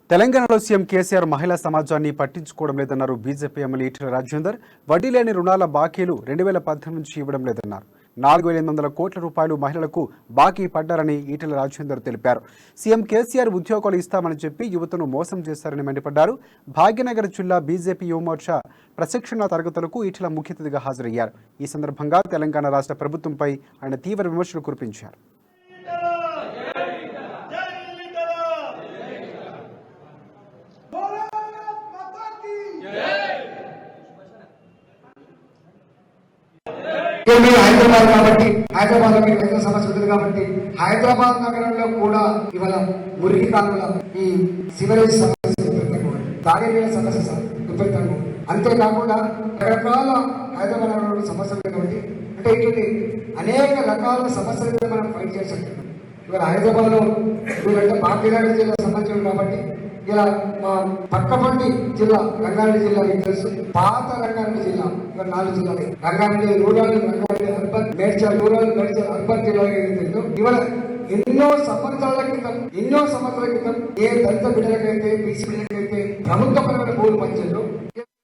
తెలంగాణలో సీఎం కేసీఆర్ మహిళా సమాజాన్ని పట్టించుకోవడం లేదన్నారు బీజేపీ ఎమ్మెల్యే ఈటెల రాజేందర్. వడ్డీ లేని రుణాల బాకీలు 2018 నుంచి ఇవ్వడం లేదన్నారు. 4,800 కోట్ల రూపాయలు మహిళలకు బాకీ పడ్డారని ఈటెల రాజేందర్ తెలిపారు. సీఎం కేసీఆర్ ఉద్యోగాలు ఇస్తామని చెప్పి యువతను మోసం చేశారని మండిపడ్డారు. భాగ్యనగర్ జిల్లా బీజేపీ యువమోర్చా ప్రశిక్షణ తరగతులకు ఈటెల ముఖ్య అతిథిగా హాజరయ్యారు. ఈ సందర్భంగా తెలంగాణ రాష్ట్ర ప్రభుత్వంపై ఆయన తీవ్ర విమర్శలు కురిపించారు. హైదరాబాద్ కాబట్టి హైదరాబాద్ లో మీకు పెద్ద సమస్య ఉంది కాబట్టి హైదరాబాద్ నగరంలో కూడా ఇవాళ మురికి కాలువల ఈ సివరేజ్ సమస్య తాగేనీళ్ళ సమస్య విపరీతంగా. అంతేకాకుండా రకరకాల హైదరాబాద్ నగరంలో సమస్యలు కాబట్టి అంటే ఇటువంటి అనేక రకాల సమస్యల మీద మనం ఫైట్ చేసాం. ఇవాళ హైదరాబాద్ లో మీరంటే భాగ్యనగర్ జిల్లా సంబంధించిన కాబట్టి ఇలా మా పక్కపండి జిల్లా రంగారెడ్డి జిల్లా మీకు తెలుసు. పాత రంగారెడ్డి జిల్లా ఇవాళ 4 జిల్లాలు, Rangareddy rural, Rangareddy urban, Medchal rural, Medchal urban జిల్లా ఏదైతే ఇవాళ ఎన్నో సంవత్సరాల క్రితం ఏ దళిత బిడ్డలకైతే బీసీ బిడ్డలకైతే ప్రభుత్వపరమైన భూములు పంచారు